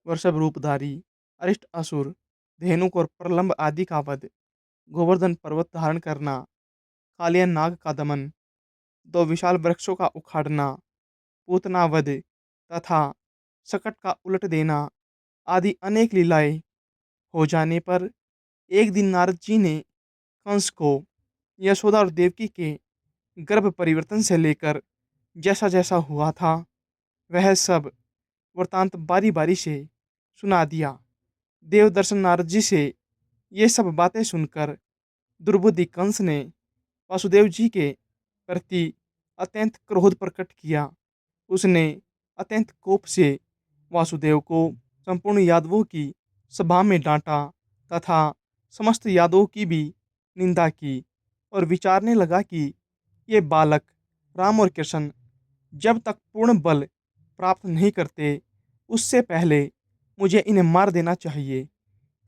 वृषभ रूपधारी अरिष्ट असुर, धेनुक और प्रलंब आदि का वध, गोवर्धन पर्वत धारण करना, कालिया नाग का दमन, दो विशाल वृक्षों का उखाड़ना, पूतना वध तथा सकट का उलट देना आदि अनेक लीलाएं हो जाने पर एक दिन नारद जी ने कंस को यशोदा और देवकी के गर्भ परिवर्तन से लेकर जैसा जैसा हुआ था वह सब वृतांत बारी बारी से सुना दिया। देवदर्शन नारद जी से ये सब बातें सुनकर दुर्बुद्धि कंस ने वासुदेव जी के प्रति अत्यंत क्रोध प्रकट किया। उसने अत्यंत कोप से वासुदेव को संपूर्ण यादवों की सभा में डांटा तथा समस्त यादवों की भी निंदा की और विचारने लगा कि ये बालक राम और कृष्ण जब तक पूर्ण बल प्राप्त नहीं करते उससे पहले मुझे इन्हें मार देना चाहिए,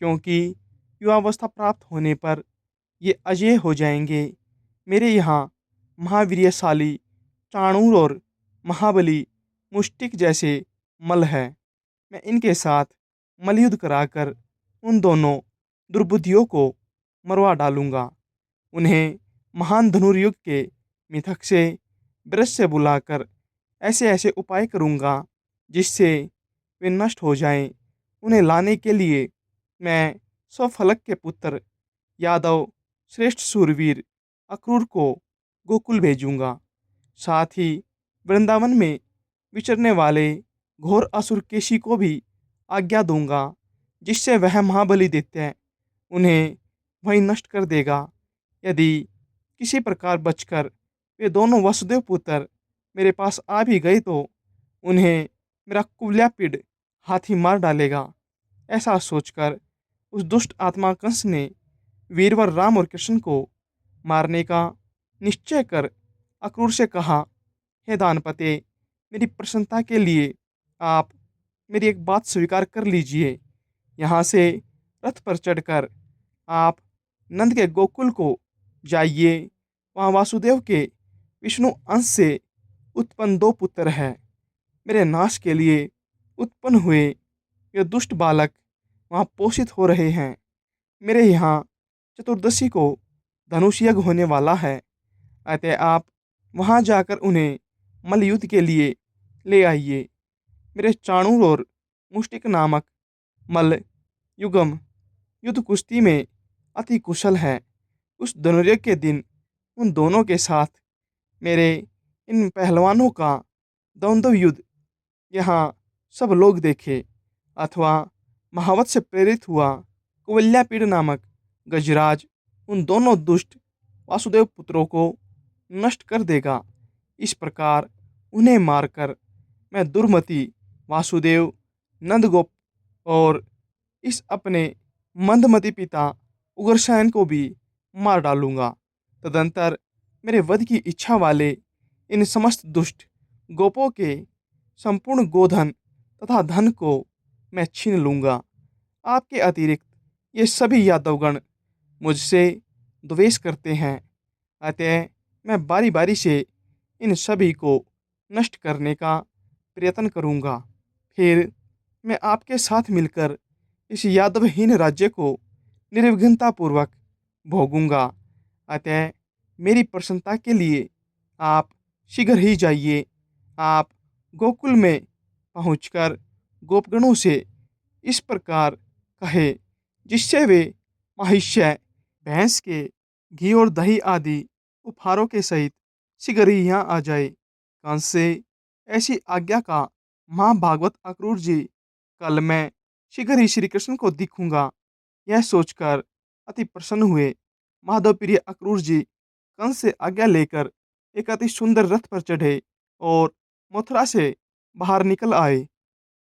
क्योंकि युवावस्था प्राप्त होने पर ये अजेय हो जाएंगे। मेरे यहाँ महावीर्यशाली चाणूर और महाबली मुष्टिक जैसे मल है। मैं इनके साथ मलयुद्ध कराकर उन दोनों दुर्बुद्धियों को मरवा डालूंगा। उन्हें महान धनुर्युग के मिथक से ब्रज से बुलाकर ऐसे ऐसे उपाय करूंगा जिससे वे नष्ट हो जाएं। उन्हें लाने के लिए मैं स्वफलक के पुत्र यादव श्रेष्ठ सूरवीर अक्रूर को गोकुल भेजूंगा। साथ ही वृंदावन में विचरने वाले घोर असुर केशी को भी आज्ञा दूंगा, जिससे वह महाबली दैत्य उन्हें वहीं नष्ट कर देगा। यदि किसी प्रकार बचकर वे दोनों वसुदेव पुत्र मेरे पास आ भी गए तो उन्हें मेरा कुल्यापिड़ हाथी मार डालेगा। ऐसा सोचकर उस दुष्ट आत्मा कंस ने वीरवर राम और कृष्ण को मारने का निश्चय कर अक्रूर से कहा, हे दानपते, मेरी प्रसन्नता के लिए आप मेरी एक बात स्वीकार कर लीजिए। यहाँ से रथ पर चढ़कर आप नंद के गोकुल को जाइए। वहाँ वासुदेव के विष्णु अंश से उत्पन्न दो पुत्र हैं। मेरे नाश के लिए उत्पन्न हुए ये दुष्ट बालक वहाँ पोषित हो रहे हैं। मेरे यहाँ चतुर्दशी को धनुष यज्ञ होने वाला है, अतः आप वहाँ जाकर उन्हें मल्लयुद्ध के लिए ले आइए। मेरे चाणूर और मुष्टिक नामक मल्ल युगम युद्ध कुश्ती में अति कुशल है। उस धनुर्यज्ञ के दिन उन दोनों के साथ मेरे इन पहलवानों का द्वंद्व युद्ध यहाँ सब लोग देखे, अथवा महावत से प्रेरित हुआ कुवल्यापीड़ नामक गजराज उन दोनों दुष्ट वासुदेव पुत्रों को नष्ट कर देगा। इस प्रकार उन्हें मारकर मैं दुर्मति वासुदेव, नंदगोप और इस अपने मंदमती पिता उग्रसेन को भी मार डालूंगा। तदंतर मेरे वध की इच्छा वाले इन समस्त दुष्ट गोपों के संपूर्ण गोधन तथा धन को मैं छीन लूंगा। आपके अतिरिक्त ये सभी यादवगण मुझसे द्वेष करते हैं, अतः मैं बारी बारी से इन सभी को नष्ट करने का प्रयत्न करूंगा। फिर मैं आपके साथ मिलकर इस यादवहीन राज्य को निर्विघ्नता पूर्वक भोगूंगा। अतः मेरी प्रसन्नता के लिए आप शीघ्र ही जाइए। आप गोकुल में पहुंचकर गोपगणों से इस प्रकार कहे, जिससे वे महिष्य भैंस के घी और दही आदि उपहारों के सहित शीघ्र ही यहाँ आ जाए। कंस से ऐसी आज्ञा का महाभागवत अक्रूर जी कल मैं शीघ्र ही श्री कृष्ण को दिखूंगा। यह सोचकर अति प्रसन्न हुए माधव प्रिय अक्रूर जी कंस से आज्ञा लेकर एक अति सुंदर रथ पर चढ़े और मथुरा से बाहर निकल आए।